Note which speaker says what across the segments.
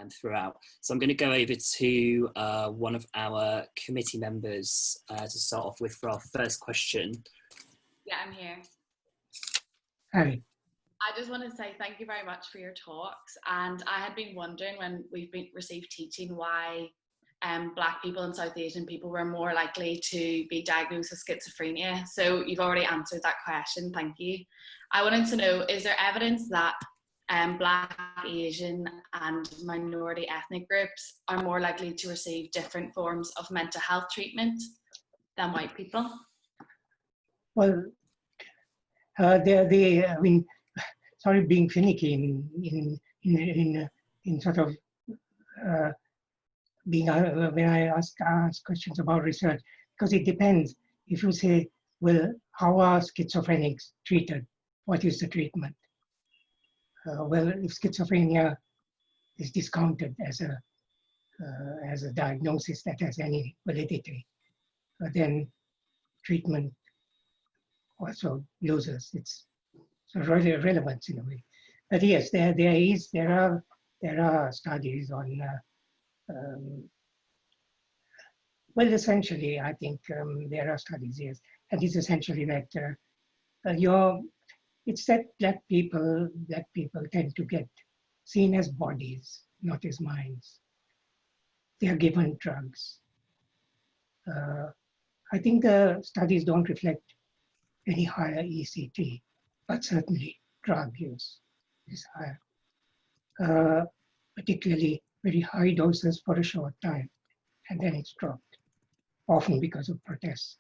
Speaker 1: throughout. So I'm going to go over to one of our committee members to start off with for our first question.
Speaker 2: Yeah, I'm here.
Speaker 3: Hi.
Speaker 2: I just want to say thank you very much for your talks. And I had been wondering when we've received teaching why Black people and South Asian people were more likely to be diagnosed with schizophrenia. So you've already answered that question, thank you. I wanted to know, is there evidence that Black, Asian and minority ethnic groups are more likely to receive different forms of mental health treatment than white people?
Speaker 3: Well, I mean, sorry being finicky in sort of being when I ask questions about research, because it depends. If you say, well, how are schizophrenics treated? What is the treatment? Well, if schizophrenia is discounted as a diagnosis that has any validity, then treatment also loses its relevance in a way. But yes, there are studies on. Well, essentially, I think there are studies, yes, and it's essentially that it's that black people tend to get seen as bodies, not as minds. They are given drugs. I think the studies don't reflect any higher ECT, but certainly drug use is higher, particularly very high doses for a short time, and then it's dropped, often because of protests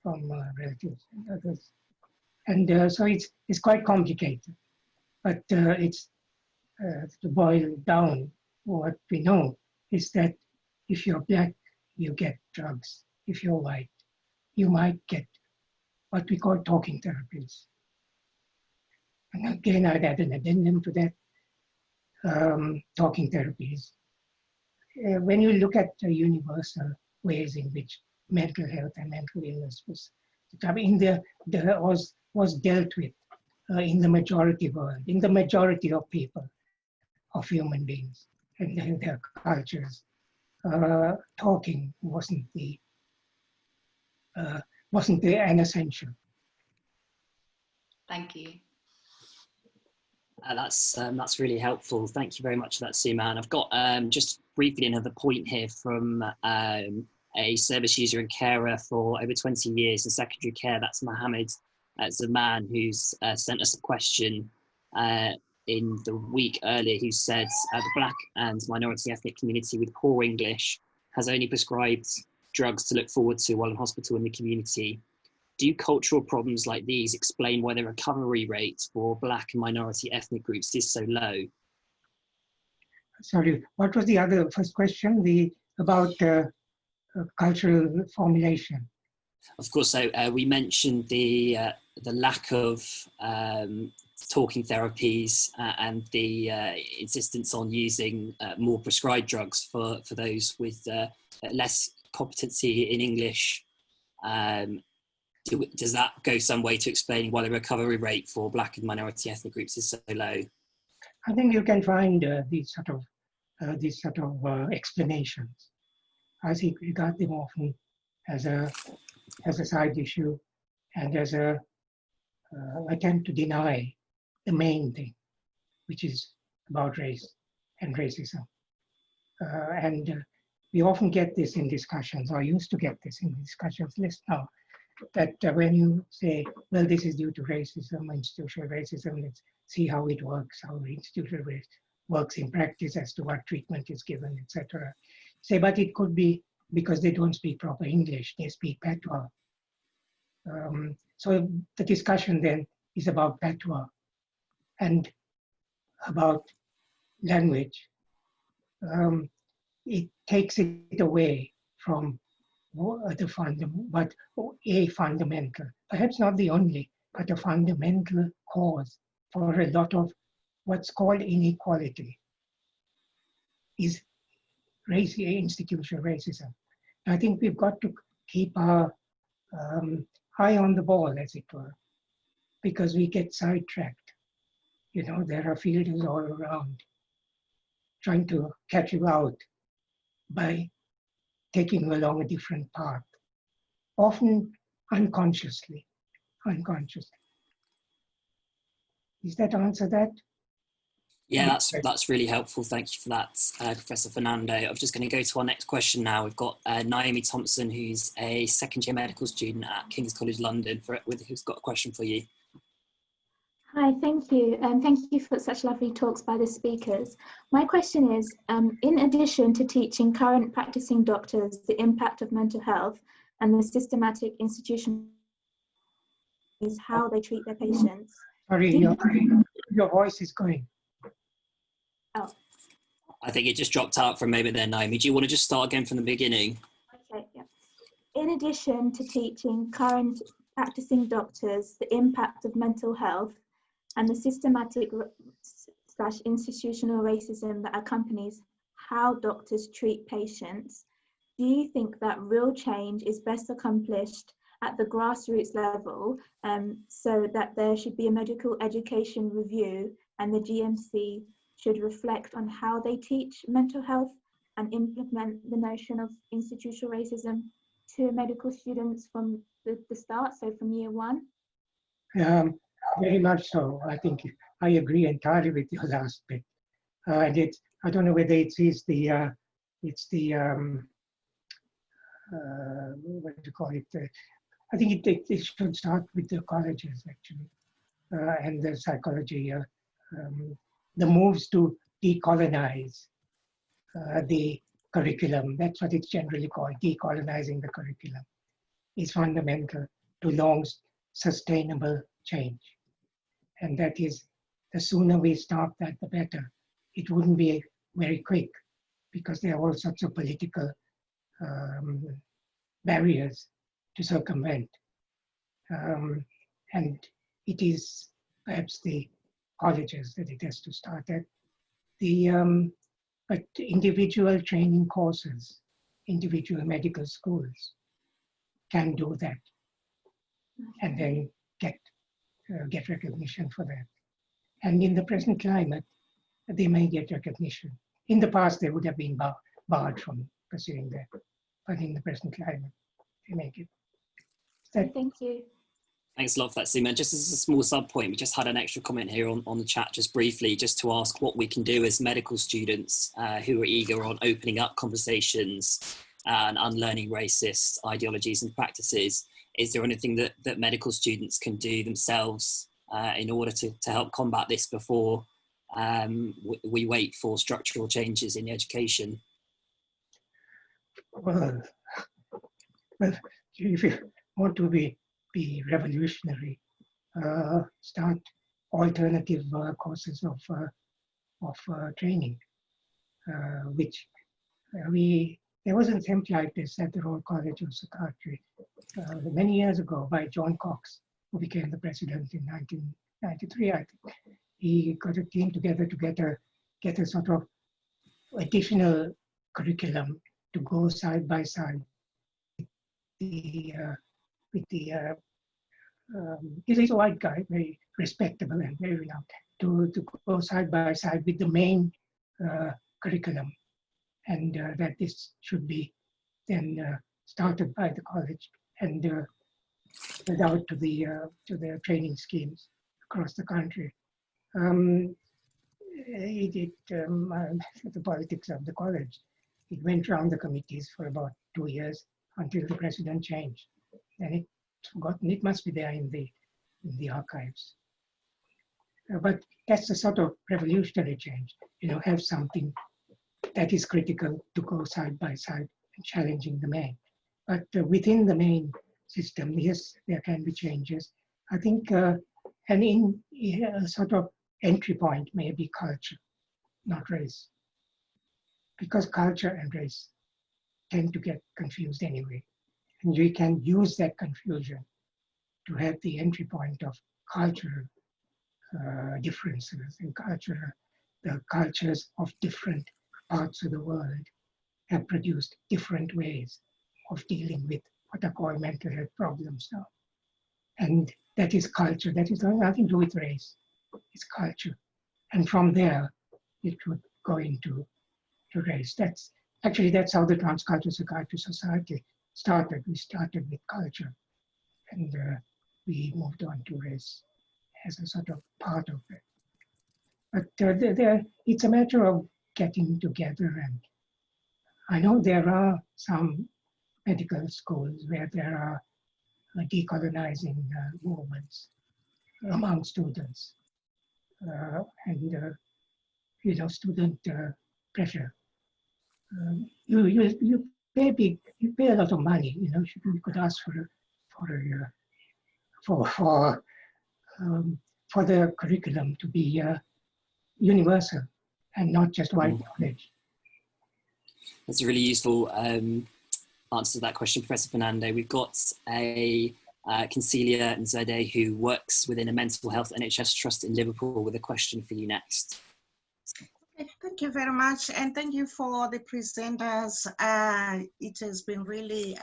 Speaker 3: from relatives and others. And so it's quite complicated, but it's to boil down, what we know is that if you're black, you get drugs. If you're white, you might get what we call talking therapies. And again, I'd add an addendum to that, talking therapies. When you look at the universal ways in which mental health and mental illness was dealt with in the majority world, in the majority of people, of human beings and their cultures, talking wasn't an essential.
Speaker 2: Thank you.
Speaker 1: That's really helpful. Thank you very much for that, Suman. I've got just briefly another point here from a service user and carer for over 20 years in secondary care. That's Mohammed Zaman, who's sent us a question in the week earlier, who said the Black and minority ethnic community with poor English has only prescribed drugs to look forward to while in hospital in the community. Do cultural problems like these explain why the recovery rate for Black and minority ethnic groups is so low?
Speaker 3: Sorry, what was the first question? About cultural formulation.
Speaker 1: Of course, so we mentioned the lack of talking therapies and the insistence on using more prescribed drugs for those with less competency in English. Does that go some way to explaining why the recovery rate for Black and minority ethnic groups is so low?
Speaker 3: I think you can find these sort of explanations. I regard them often as a side issue and as a attempt to deny the main thing, which is about race and racism. We often get this in discussions, or used to get this in discussions list now, that when you say, well, this is due to racism, institutional racism, let's see how it works, how institutional race works in practice as to what treatment is given, etc. Say, but it could be because they don't speak proper English, they speak patois. So the discussion then is about patois and about language. It takes it away from a fundamental, perhaps not the only, but a fundamental cause for a lot of what's called inequality is institutional racism. I think we've got to keep our eye on the ball, as it were, because we get sidetracked. You know, there are fields all around trying to catch you out by taking you along a different path, often unconsciously. Does that answer that?
Speaker 1: Yeah, that's really helpful. Thank you for that, Professor Fernando. I'm just going to go to our next question now. We've got Naomi Thompson, who's a second-year medical student at King's College London, who's got a question for you.
Speaker 4: Hi, thank you. Thank you for such lovely talks by the speakers. My question is, in addition to teaching current practicing doctors the impact of mental health and the systematic institution is how they treat their patients.
Speaker 3: Sorry, your voice is going.
Speaker 4: Oh.
Speaker 1: I think it just dropped out from maybe there, Naomi. Do you want to just start again from the beginning?
Speaker 4: Okay, yeah. In addition to teaching current practicing doctors the impact of mental health and the systematic / institutional racism that accompanies how doctors treat patients, do you think that real change is best accomplished at the grassroots level, so that there should be a medical education review and the GMC should reflect on how they teach mental health and implement the notion of institutional racism to medical students from the start, so from year one?
Speaker 3: Very much so. I think I agree entirely with your last bit. And I don't know whether it is the what do you call it? I think it should start with the colleges actually, and the psychology. The moves to decolonize the curriculum, that's what it's generally called, decolonizing the curriculum, is fundamental to long sustainable change. And that is, the sooner we start that, the better. It wouldn't be very quick because there are all sorts of political barriers to circumvent. And it is perhaps the colleges that it has to start at. But individual training courses, individual medical schools can do that and then get recognition for that. And in the present climate, they may get recognition. In the past, they would have been barred from pursuing that, but in the present climate, they make it.
Speaker 4: Thank you.
Speaker 1: Thanks a lot for that, Suman. Just as a small sub point, we just had an extra comment here on the chat just briefly, just to ask what we can do as medical students who are eager on opening up conversations and unlearning racist ideologies and practices. Is there anything that medical students can do themselves in order to help combat this before we wait for structural changes in education?
Speaker 3: Well, if you want to be revolutionary, start alternative courses of training, which there was an attempt like this at the Royal College of Psychiatry many years ago by John Cox, who became the president in 1993, I think. He got a team together to get a sort of additional curriculum to go side by side with the he's a white guy, very respectable and very renowned, to go side by side with the main curriculum, and that this should be then started by the college and spread out to the training schemes across the country. The politics of the college, it went around the committees for about 2 years until the president changed, and it's forgotten. It must be there in the archives. But that's a sort of revolutionary change. Have something that is critical to go side by side and challenging the main. But within the main system, yes, there can be changes. I think, and in a sort of entry point may be culture, not race, because culture and race tend to get confused anyway. And we can use that confusion to have the entry point of cultural differences and the cultures of different parts of the world have produced different ways of dealing with what are called mental health problems now. And that is culture. That is nothing to do with race. It's culture. And from there, it would go into to race. That's how the Transcultural Psychiatry Society started. We started with culture, and we moved on to race as a sort of part of it. But it's a matter of getting together, and I know there are some medical schools where there are decolonizing movements among students, and student pressure. You pay a lot of money. You could ask for the curriculum to be universal and not just white knowledge.
Speaker 1: That's a really useful answer to that question, Professor Fernando. We've got a Concealia Nzede who works within a mental health NHS trust in Liverpool with a question for you next.
Speaker 5: Thank you very much, and thank you for the presenters. It has been really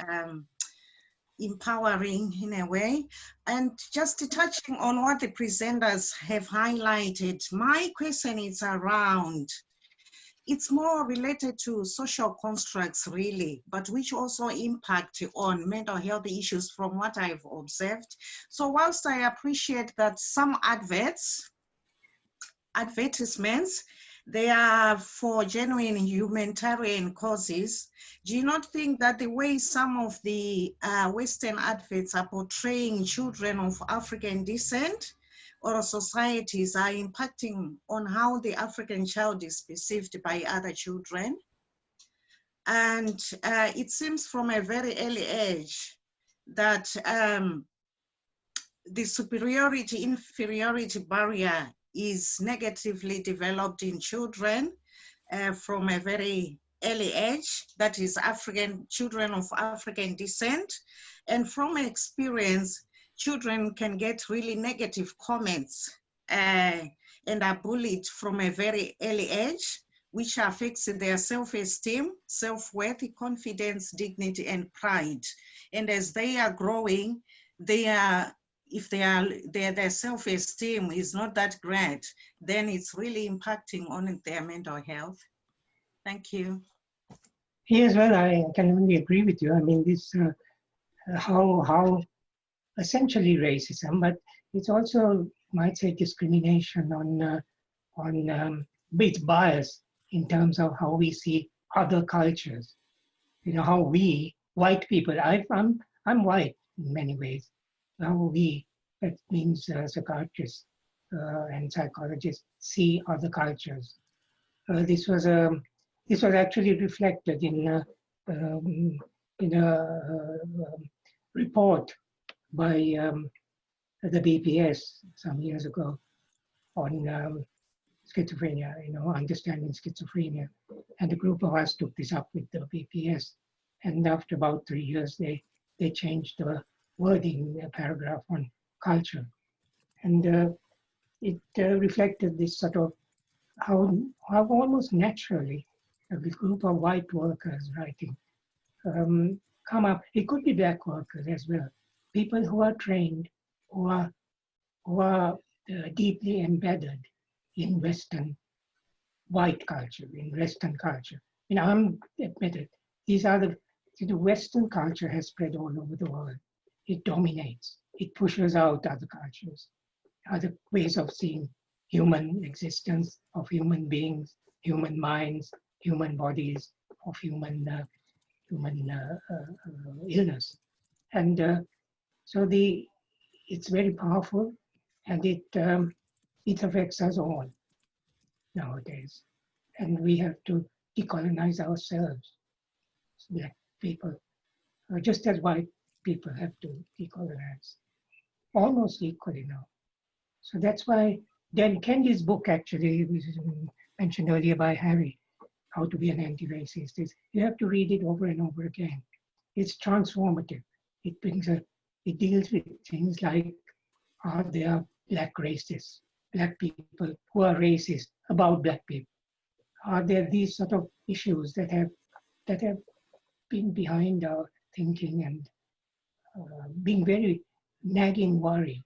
Speaker 5: empowering in a way. And just touching on what the presenters have highlighted, my question is around, it's more related to social constructs really, but which also impact on mental health issues from what I've observed. So whilst I appreciate that some advertisements, they are for genuine humanitarian causes, do you not think that the way some of the Western adverts are portraying children of African descent or societies are impacting on how the African child is perceived by other children? And it seems from a very early age that the superiority-inferiority barrier is negatively developed in children from a very early age, that is children of African descent. And from experience, children can get really negative comments and are bullied from a very early age, which affects their self-esteem, self-worth, confidence, dignity, and pride. And as they are growing, if their self-esteem is not that great, then it's really impacting on their mental health. Thank you.
Speaker 3: Yes, well, I can only agree with you. I mean, this how essentially racism, but it's also, might say, discrimination with bias in terms of how we see other cultures. How we white people. I'm white in many ways. That means psychiatrists and psychologists see other cultures. This was actually reflected in a report by the BPS some years ago on schizophrenia, understanding schizophrenia. And a group of us took this up with the BPS. And after about 3 years, they changed the wording, a paragraph on culture. And it reflected this sort of how almost naturally a group of white workers writing come up. It could be black workers as well. People who are trained, who are deeply embedded in Western white culture, in Western culture. I'm admitted, the Western culture has spread all over the world. It dominates. It pushes out other cultures, other ways of seeing human existence, of human beings, human minds, human bodies, of human illness. And so it's very powerful, and it affects us all nowadays. And we have to decolonize ourselves, black people, just as white people have to decolonize, almost equally now. So that's why Dan Kendi's book, actually, which was mentioned earlier by Harry, How to Be an Anti-Racist, you have to read it over and over again. It's transformative. It deals with things like, are there black racists, black people who are racist about black people? Are there these sort of issues that have been behind our thinking and being very nagging worry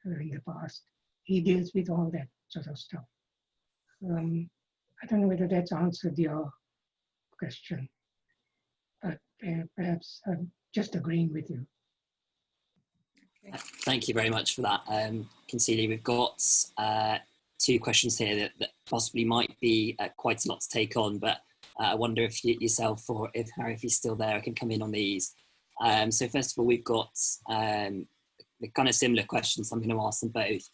Speaker 3: in the past? He deals with all that sort of stuff. I don't know whether that's answered your question, but perhaps I'm just agreeing with you.
Speaker 1: Thank you very much for that, Concealy. We've got 2 questions here that possibly might be quite a lot to take on, but I wonder if yourself or if Harry, if he's still there, I can come in on these. So first of all, we've got the kind of similar questions. I'm going to ask them both.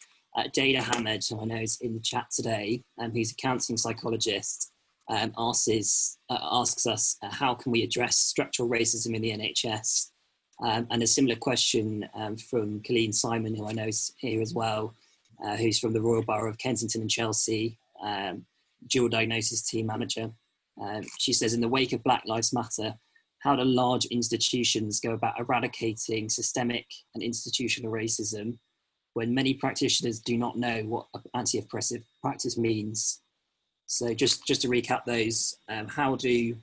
Speaker 1: Jada Hammond, who I know is in the chat today, who's a counselling psychologist, asks us, how can we address structural racism in the NHS? And a similar question from Colleen Simon, who I know is here as well, who's from the Royal Borough of Kensington and Chelsea, dual diagnosis team manager. She says, in the wake of Black Lives Matter, how do large institutions go about eradicating systemic and institutional racism when many practitioners do not know what anti-oppressive practice means? So just to recap those, how do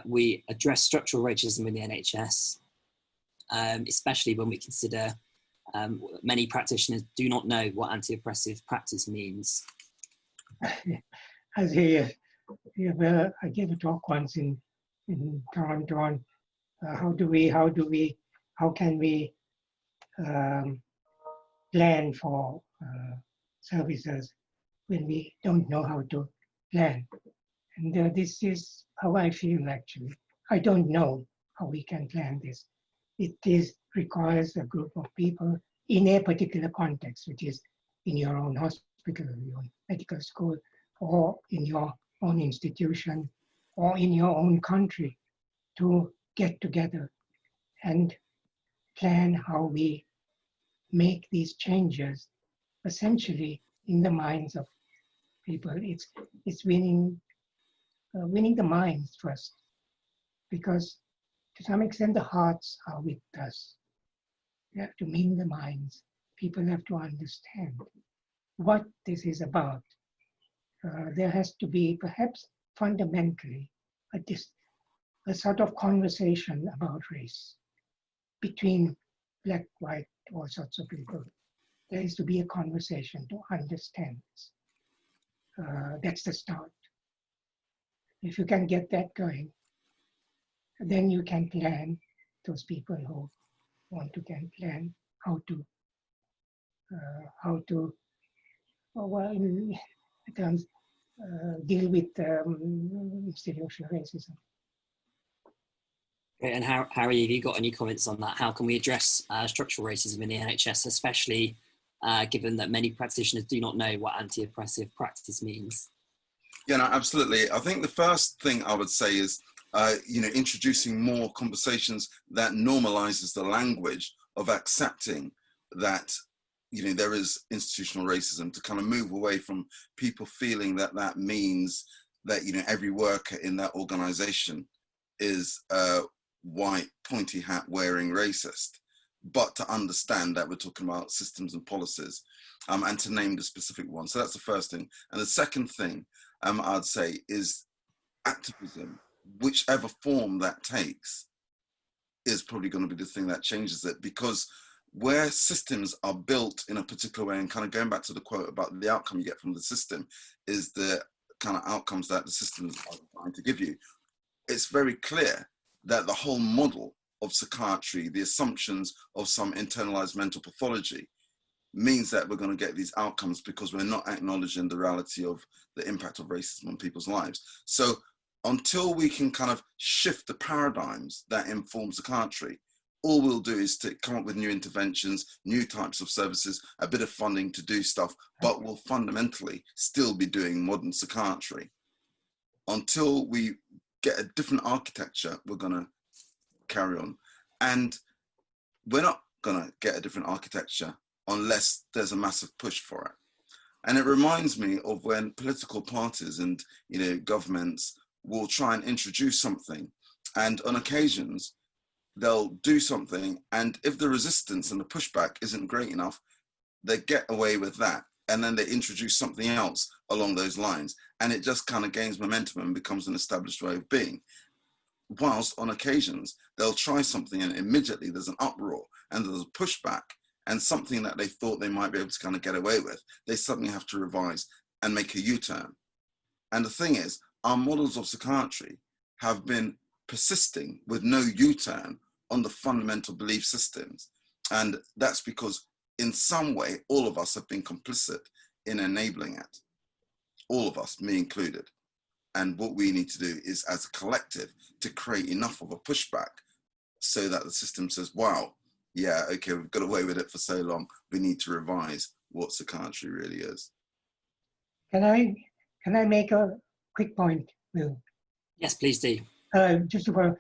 Speaker 1: we address structural racism in the NHS, especially when we consider many practitioners do not know what anti-oppressive practice means?
Speaker 3: I gave a talk once in Toronto on how can we plan for services when we don't know how to plan. And this is how I feel actually. I don't know how we can plan this. It requires a group of people in a particular context, which is in your own hospital, your own medical school, or in your own institution, or in your own country, to get together and plan how we make these changes essentially in the minds of people. It's winning the minds first, because to some extent the hearts are with us. We have to win the minds. People have to understand what this is about. There has to be perhaps fundamentally a sort of conversation about race between black, white, all sorts of people. There is to be a conversation to understand this. That's the start. If you can get that going, then you can plan, those people who want to can plan how to in terms deal with institutional racism.
Speaker 1: Great. And Harry, have you got any comments on that? How can we address structural racism in the NHS, especially given that many practitioners do not know what anti-oppressive practice means?
Speaker 6: Yeah, no, absolutely. I think the first thing I would say is, introducing more conversations that normalizes the language of accepting that, there is institutional racism, to kind of move away from people feeling that that means that, every worker in that organization is white, pointy hat wearing racist, but to understand that we're talking about systems and policies, and to name the specific one. So that's the first thing. And the second thing I'd say is activism, whichever form that takes, is probably going to be the thing that changes it, because where systems are built in a particular way, and kind of going back to the quote about the outcome you get from the system is the kind of outcomes that the systems are trying to give you. It's very clear that the whole model of psychiatry, the assumptions of some internalized mental pathology, means that we're going to get these outcomes because we're not acknowledging the reality of the impact of racism on people's lives. So until we can kind of shift the paradigms that inform psychiatry, all we'll do is to come up with new interventions, new types of services, a bit of funding to do stuff, but we'll fundamentally still be doing modern psychiatry. Until we get a different architecture, we're going to carry on. And we're not going to get a different architecture unless there's a massive push for it. And it reminds me of when political parties and governments will try and introduce something, and on occasions they'll do something, and if the resistance and the pushback isn't great enough, they get away with that, and then they introduce something else along those lines, and it just kind of gains momentum and becomes an established way of being. Whilst on occasions they'll try something and immediately there's an uproar and there's a pushback, and something that they thought they might be able to kind of get away with, they suddenly have to revise and make a U-turn. And the thing is, our models of psychiatry have been persisting with no U-turn on the fundamental belief systems. And that's because in some way, all of us have been complicit in enabling it. All of us, me included. And what we need to do is, as a collective, to create enough of a pushback so that the system says, wow, yeah, okay, we've got away with it for so long. We need to revise what psychiatry really is.
Speaker 3: Can I make a quick point, Will?
Speaker 1: Yes, please do.
Speaker 3: Just for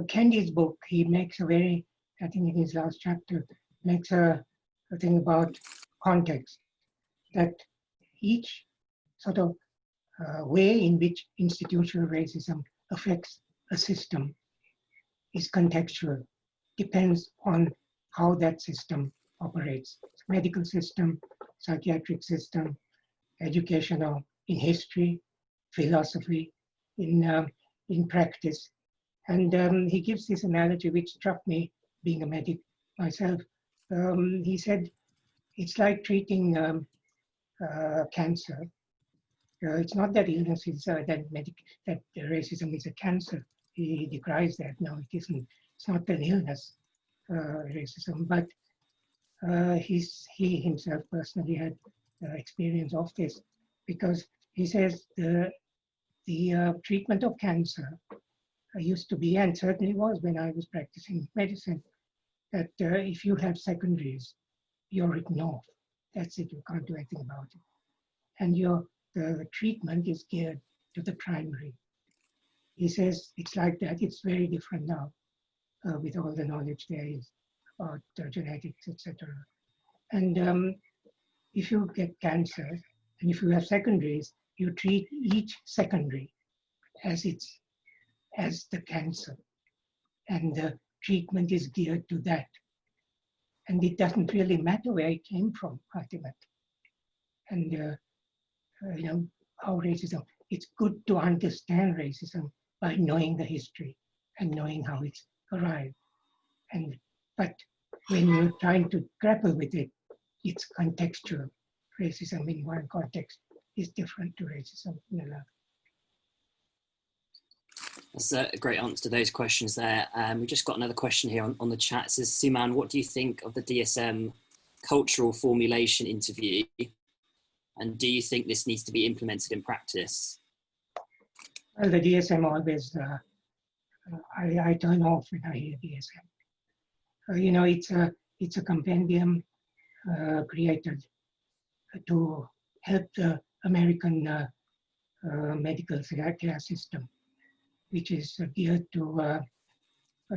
Speaker 3: Kendi's book, he makes a very, I think in his last chapter, makes a thing about context, that each sort of way in which institutional racism affects a system is contextual, depends on how that system operates. Medical system, psychiatric system, educational, in history, philosophy, in practice. And he gives this analogy which struck me, being a medic myself. He said, it's like treating cancer. It's not that illness is that racism is a cancer. He decries that. No, it isn't. It's not an illness, racism. But he himself personally had experience of this, because he says the treatment of cancer used to be, and certainly was when I was practicing medicine, that if you have secondaries, you're written off. That's it. You can't do anything about it. And the treatment is geared to the primary. He says it's like that. It's very different now with all the knowledge there is about genetics, etc. And if you get cancer and if you have secondaries, you treat each secondary as the cancer, and the treatment is geared to that. And it doesn't really matter where it came from, ultimately. And you know, how racism, it's good to understand racism by knowing the history and knowing how it's arrived. But when you're trying to grapple with it, it's contextual. Racism in one context is different to racism in another.
Speaker 1: That's a great answer to those questions there. We've just got another question here on the chat. It says, Suman, what do you think of the DSM cultural formulation interview? And do you think this needs to be implemented in practice?
Speaker 3: Well, the DSM always, I turn off when I hear DSM. You know, it's a compendium created to help the American medical care system, which is geared to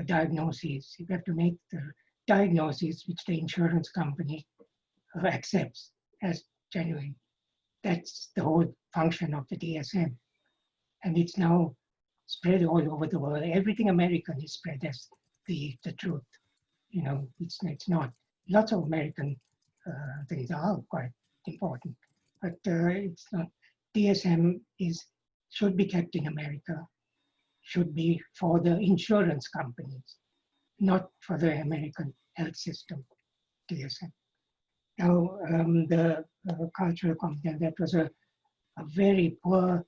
Speaker 3: diagnoses. You have to make the diagnosis which the insurance company accepts as genuine. That's the whole function of the DSM. And it's now spread all over the world. Everything American is spread as the truth. You know, it's not. Lots of American things are quite important, but it's not. DSM should be kept in America, should be for the insurance companies, not for the American health system, DSM. Now, the cultural competence, that was a very poor,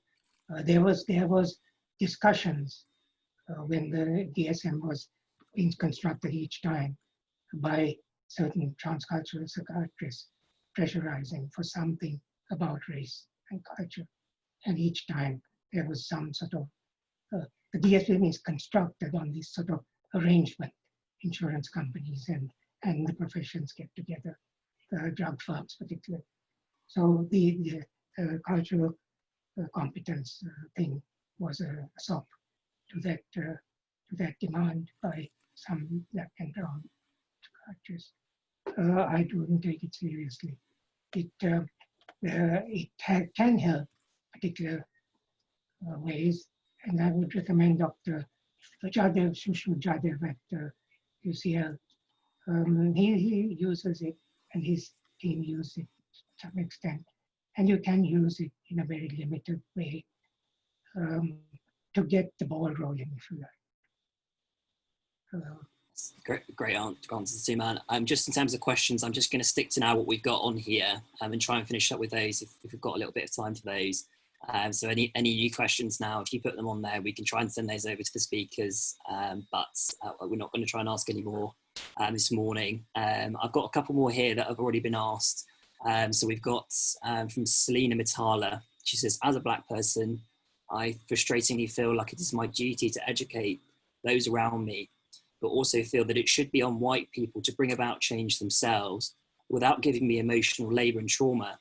Speaker 3: there was discussions when the DSM was being constructed each time by certain transcultural psychiatrists pressurizing for something about race and culture. And each time there was some sort of, the DSM is constructed on this sort of arrangement. Insurance companies and the professions get together, the drug firms particularly. So the cultural competence thing was a sop to that demand by some black and brown psychiatrists. I wouldn't take it seriously. It can help particular ways, and I would recommend Dr. Jadev, Shushu Jadev at UCL. He uses it, and his team uses it to some extent. And you can use it in a very limited way to get the ball rolling, if you like.
Speaker 1: Great answer, Suman. Just in terms of questions, I'm just going to stick to now what we've got on here and try and finish up with those if we've got a little bit of time for those. So any new questions now, if you put them on there, we can try and send those over to the speakers, but we're not going to try and ask any more this morning. I've got a couple more here that have already been asked. So we've got from Selena Mitala. She says, as a Black person, I frustratingly feel like it is my duty to educate those around me, but also feel that it should be on white people to bring about change themselves without giving me emotional labour and trauma.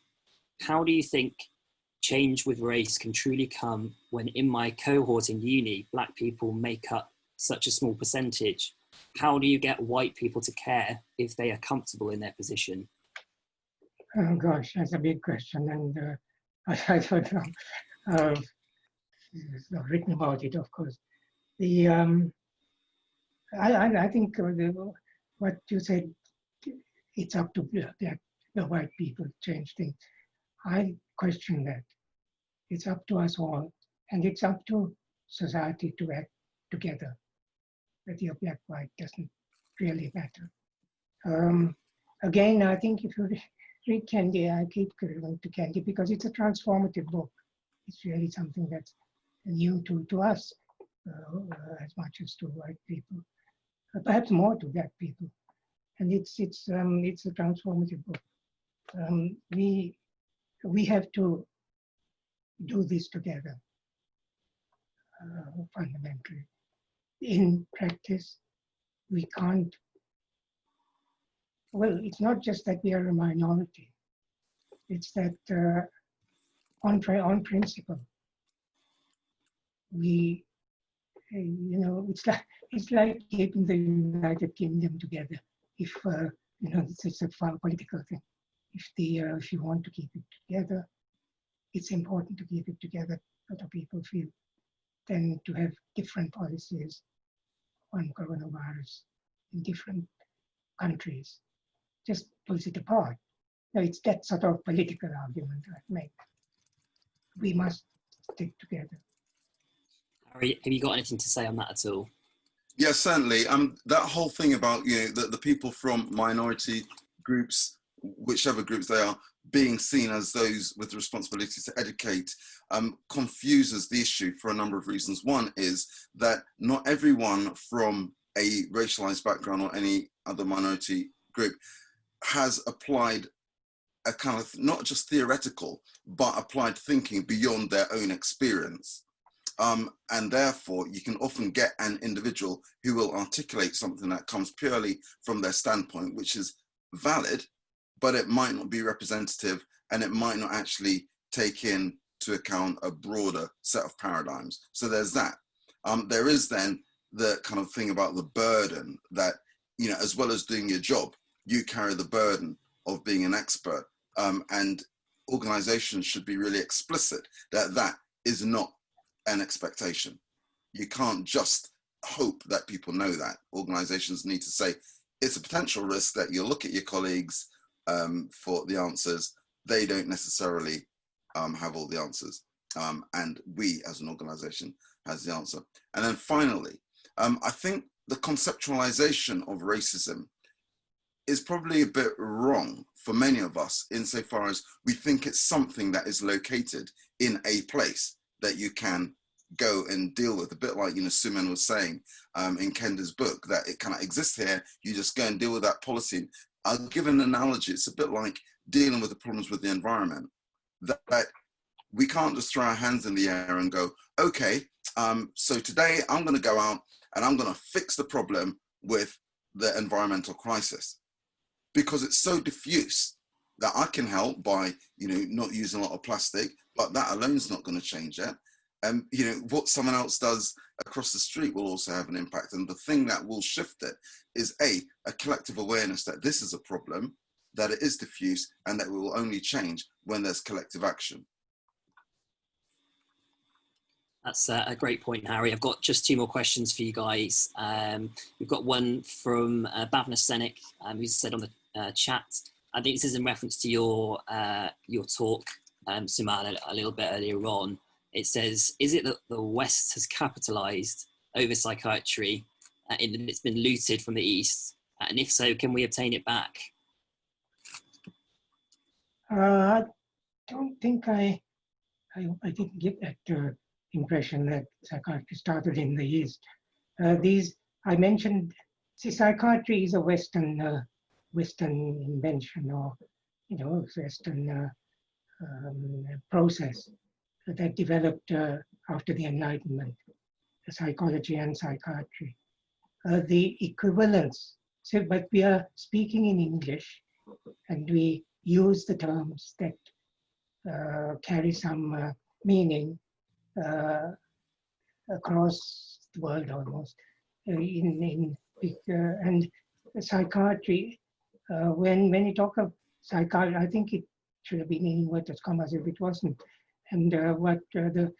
Speaker 1: How do you think change with race can truly come when in my cohort in uni, Black people make up such a small percentage? How do you get white people to care if they are comfortable in their position?
Speaker 3: Oh gosh, that's a big question, and I don't know. I've written about it, of course. I think what you said, it's up to the white people to change things. I question that. It's up to us all, and it's up to society to act together. Whether you're Black, white, doesn't really matter. Again, I think if you read Candy, I keep going to Candy because it's a transformative book. It's really something that's new to us as much as to white people, perhaps more to Black people. And it's a transformative book. We have to do this together, fundamentally. In practice, we can't. Well, it's not just that we are a minority. It's that on principle, we, it's like keeping the United Kingdom together. If it's a political thing. If you want to keep it together, it's important to keep it together. Other people feel than to have different policies on coronavirus in different countries. Just pulls it apart. Now it's that sort of political argument I make. We must stick together.
Speaker 1: Harry, have you got anything to say on that at all?
Speaker 6: Yes, certainly. That whole thing about the people from minority groups, whichever groups they are, being seen as those with the responsibility to educate, confuses the issue for a number of reasons. One is that not everyone from a racialized background or any other minority group has applied a kind of not just theoretical, but applied thinking beyond their own experience. And therefore, you can often get an individual who will articulate something that comes purely from their standpoint, which is valid, but it might not be representative, and it might not actually take into account a broader set of paradigms. So there's that. There is then the kind of thing about the burden that, as well as doing your job, you carry the burden of being an expert. And organizations should be really explicit that that is not an expectation. You can't just hope that people know that. Organizations need to say, it's a potential risk that you'll look at your colleagues for the answers. They don't necessarily have all the answers. And we as an organization has the answer. And then finally, I think the conceptualization of racism is probably a bit wrong for many of us insofar as we think it's something that is located in a place that you can go and deal with, a bit like, Suman was saying in Kenda's book, that it kind of exists here, you just go and deal with that policy. I'll give an analogy. It's a bit like dealing with the problems with the environment, that we can't just throw our hands in the air and go, okay, so today I'm going to go out and I'm going to fix the problem with the environmental crisis, because it's so diffuse that I can help by, not using a lot of plastic, but that alone is not going to change it. What someone else does across the street will also have an impact. And the thing that will shift it is a collective awareness that this is a problem, that it is diffuse, and that it will only change when there's collective action.
Speaker 1: That's a great point, Harry. I've got just two more questions for you guys. We've got one from Bhavna Senik, who said on the chat, I think this is in reference to your talk, Suman, a little bit earlier on. It says, is it that the West has capitalized over psychiatry in that it's been looted from the East? And if so, can we obtain it back?
Speaker 3: I don't think I didn't get that impression that psychiatry started in the East. I mentioned, see, psychiatry is a Western invention, or Western process that developed after the Enlightenment, psychology and psychiatry. The equivalence, so, but we are speaking in English, and we use the terms that carry some meaning across the world almost. And psychiatry, when you talk of psychiatry, I think it should have been in inverted commas if it wasn't. And what the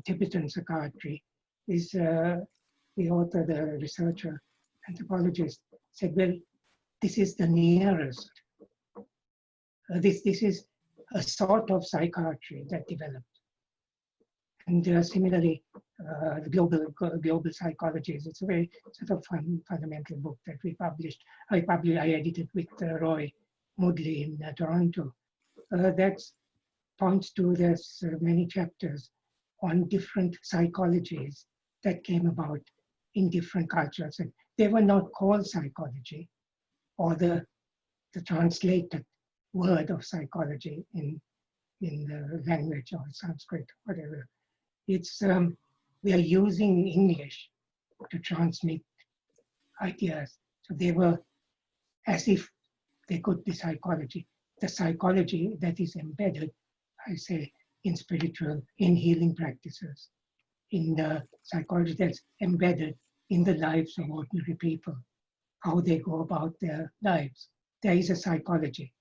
Speaker 3: Tibetan psychiatry is, the author, the researcher, anthropologist said, well, this is the nearest. This is a sort of psychiatry that developed. And similarly, the global psychologies. It's a very sort of fundamental book that we published. I edited with Roy Moodley in Toronto. That points to there's many chapters on different psychologies that came about in different cultures. And they were not called psychology, or the translated word of psychology in the language or Sanskrit, whatever. It's we are using English to transmit ideas. So they were as if they could be psychology. The psychology that is embedded, I say, in spiritual, in healing practices, in the psychology that's embedded in the lives of ordinary people, how they go about their lives. There is a psychology.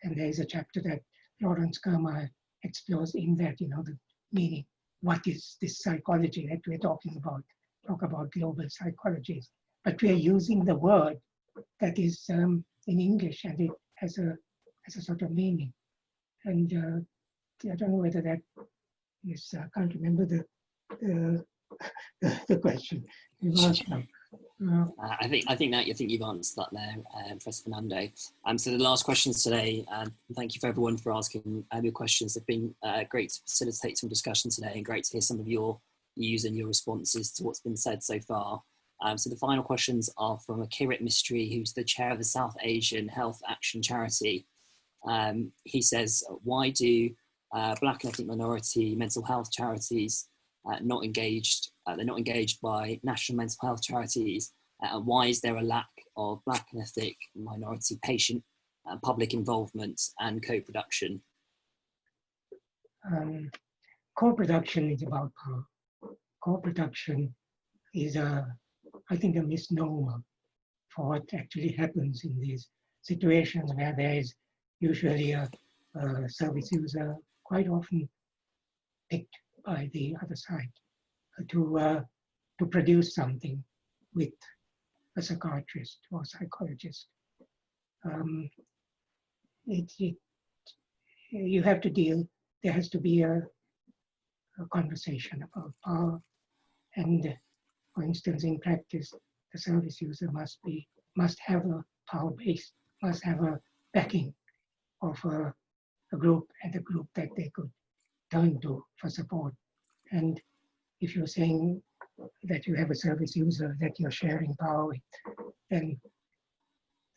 Speaker 3: And there is a chapter that Lawrence Kermar explores in that, the meaning. What is this psychology that we're talking about? Talk about global psychologies. But we are using the word that is in English, and it has a sort of meaning. And I don't know whether that is, I can't remember the question you asked now.
Speaker 1: I think you've answered that there, Professor Fernando. So the last questions today, thank you for everyone for asking your questions. They've been great to facilitate some discussion today, and great to hear some of your views and your responses to what's been said so far. So the final questions are from Akirat Mistry, who's the chair of the South Asian Health Action Charity. He says, why do Black and ethnic minority mental health charities they're not engaged by national mental health charities? And why is there a lack of Black and ethnic minority patient public involvement and co-production?
Speaker 3: Co-production is about power. Co-production is, I think, a misnomer for what actually happens in these situations where there is usually a service user, quite often picked by the other side, to produce something with a psychiatrist or psychologist. You have to deal, there has to be a conversation about power. And for instance, in practice, the service user must have a power base, must have a backing of a group, and a group that they could turn to for support. And if you're saying that you have a service user that you're sharing power with, then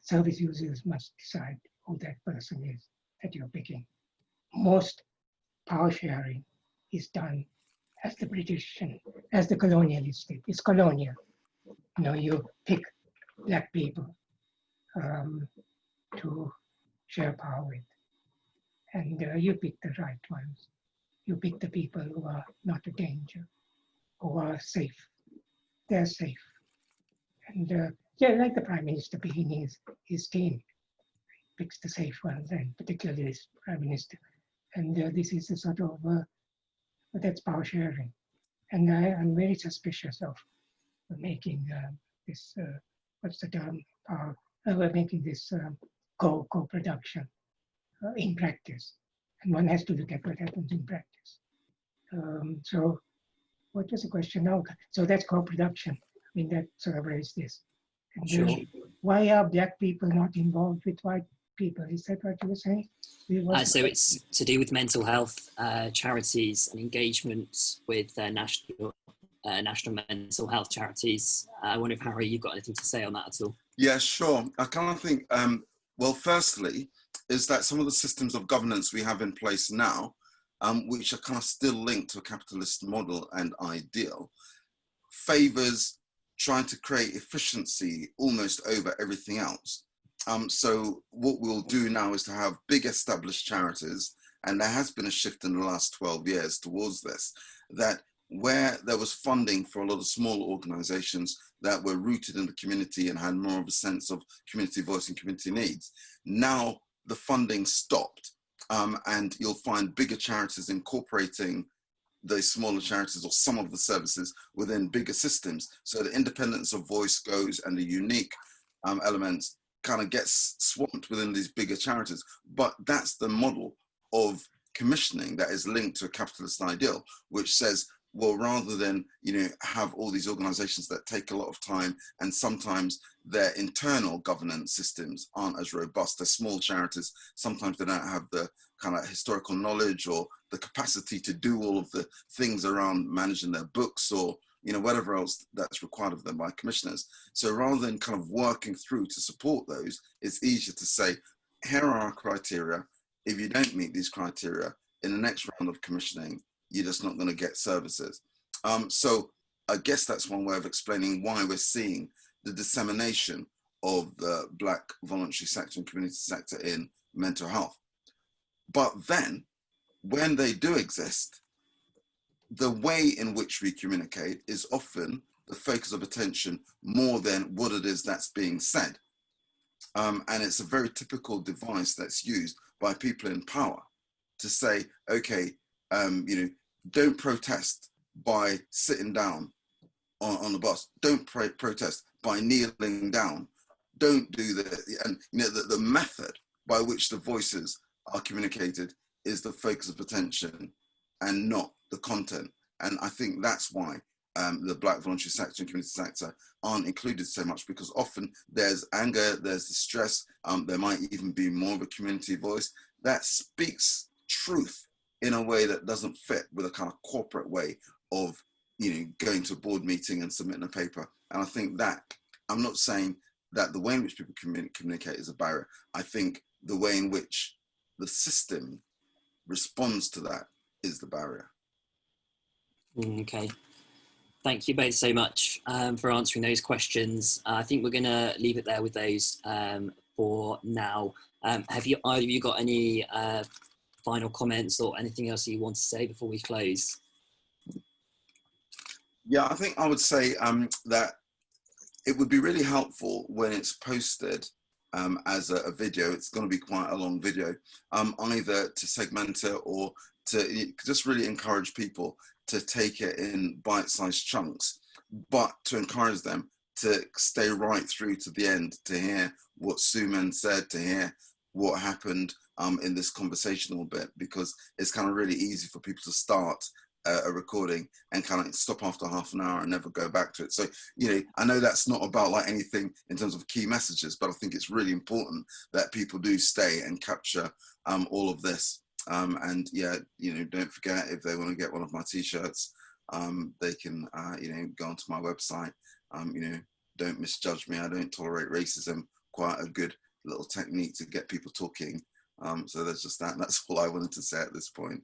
Speaker 3: service users must decide who that person is that you're picking. Most power sharing is done as the British and as the colonialist state. It's colonial. You pick Black people to share power with, and you pick the right ones. You pick the people who are not a danger, who are safe. They're safe. And like the Prime Minister picking his team, he picks the safe ones, and particularly this Prime Minister. And this is a sort of, that's power sharing. And I'm very suspicious of making this, what's the term, making this co-production in practice. And one has to look at what happens in practice. So what was the question now? So that's co-production. mean, that sort of raised this. And
Speaker 1: Sure.
Speaker 3: why are Black people not involved with white people? Is that what you were saying?
Speaker 1: So it's to do with mental health charities and engagement with national mental health charities. I wonder if, Harry, you've got anything to say on that at all?
Speaker 6: Yeah, sure. I kind of think, well, firstly, is that some of the systems of governance we have in place now, which are kind of still linked to a capitalist model and ideal, favors trying to create efficiency almost over everything else. So what we'll do now is to have big established charities, and there has been a shift in the last 12 years towards this, that where there was funding for a lot of small organizations that were rooted in the community and had more of a sense of community voice and community needs, now the funding stopped, and you'll find bigger charities incorporating those smaller charities or some of the services within bigger systems. So the independence of voice goes, and the unique elements kind of gets swamped within these bigger charities. But that's the model of commissioning that is linked to a capitalist ideal, which says, well, rather than, you know, have all these organizations that take a lot of time, and sometimes their internal governance systems aren't as robust. They're small charities. Sometimes they don't have the kind of historical knowledge or the capacity to do all of the things around managing their books, or, you know, whatever else that's required of them by commissioners. So rather than kind of working through to support those, it's easier to say, here are our criteria. If you don't meet these criteria, in the next round of commissioning, you're just not going to get services. So I guess that's one way of explaining why we're seeing the dissemination of the Black voluntary sector and community sector in mental health. But then, when they do exist, the way in which we communicate is often the focus of attention more than what it is that's being said. And it's a very typical device that's used by people in power to say, okay, you know, don't protest by sitting down on the bus. Don't protest by kneeling down. Don't do that. And you know, the method by which the voices are communicated is the focus of attention and not the content. And I think that's why the Black voluntary sector and community sector aren't included so much, because often there's anger, there's distress, there might even be more of a community voice that speaks truth in a way that doesn't fit with a kind of corporate way of, you know, going to a board meeting and submitting a paper. And I think that, I'm not saying that the way in which people communicate is a barrier. I think the way in which the system responds to that is the barrier.
Speaker 1: Okay. Thank you both so much for answering those questions. I think we're going to leave it there with those for now. Have either of you got any final comments or anything else you want to say before we close?
Speaker 6: Yeah, I think I would say that it would be really helpful when it's posted as a video. It's going to be quite a long video, either to segment it or to just really encourage people to take it in bite-sized chunks, but to encourage them to stay right through to the end, to hear what Suman said, to hear what happened in this conversational bit, because it's kind of really easy for people to start a recording and kind of stop after half an hour and never go back to it. So, you know, I know that's not about like anything in terms of key messages, but I think it's really important that people do stay and capture all of this. And yeah, you know, don't forget, if they want to get one of my t-shirts, they can, you know, go onto my website. You know, don't misjudge me. I don't tolerate racism. Quite a good little technique to get people talking. So there's just that. That's all I wanted to say at this point.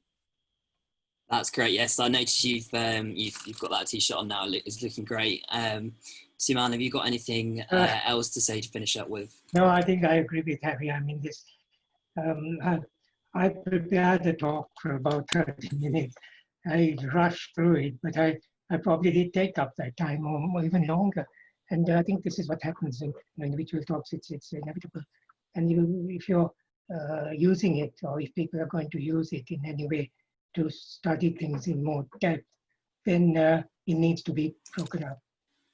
Speaker 1: That's great. Yes, I noticed you've got that t-shirt on now. It's looking great. Suman, have you got anything else to say to finish up with?
Speaker 3: No, I think I agree with Harry. I mean, this. I prepared the talk for about 30 minutes. I rushed through it, but I probably did take up that time or even longer. And I think this is what happens in individual talks. It's inevitable. And if you're using it, or if people are going to use it in any way to study things in more depth, then it needs to be broken up.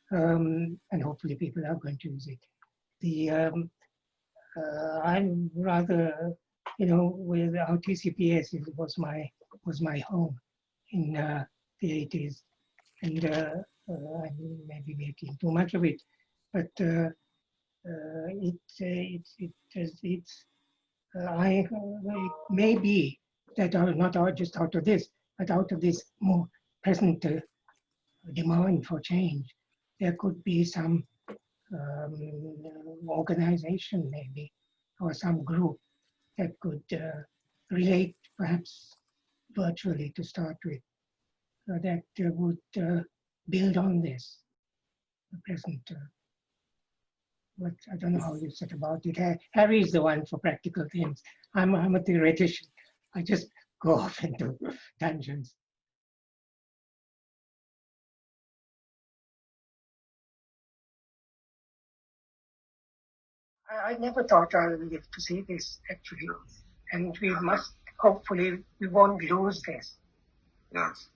Speaker 3: And hopefully people are going to use it. I'm rather, you know, with our TCPS, it was my home in the 80s. And I may be making too much of it, but it may be that not just out of this, but out of this more present demand for change, there could be some organization maybe, or some group that could relate perhaps virtually to start with, that would build on this, the present. But I don't know how you set about it. Harry is the one for practical things. I'm a theoretician. I just go off into tangents. I never thought I would live to see this, actually. And we must, hopefully, we won't lose this.
Speaker 6: Yes.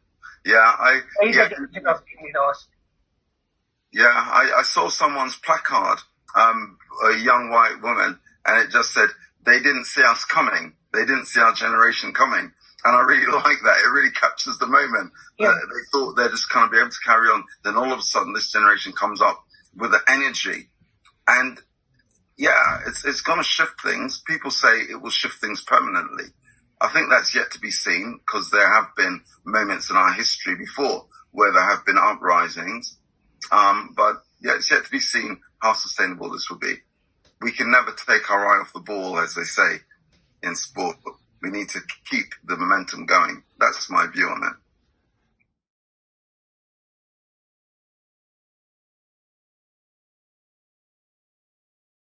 Speaker 6: Yeah, I saw someone's placard, a young white woman, and it just said, "They didn't see us coming. They didn't see our generation coming." And I really like that. It really captures the moment.
Speaker 3: Yeah.
Speaker 6: They thought they'd just kind of be able to carry on. Then all of a sudden, this generation comes up with the energy. And yeah, it's going to shift things. People say it will shift things permanently. I think that's yet to be seen, because there have been moments in our history before where there have been uprisings. But yeah, it's yet to be seen how sustainable this will be. We can never take our eye off the ball, as they say in sport. We need to keep the momentum going. That's my view on it.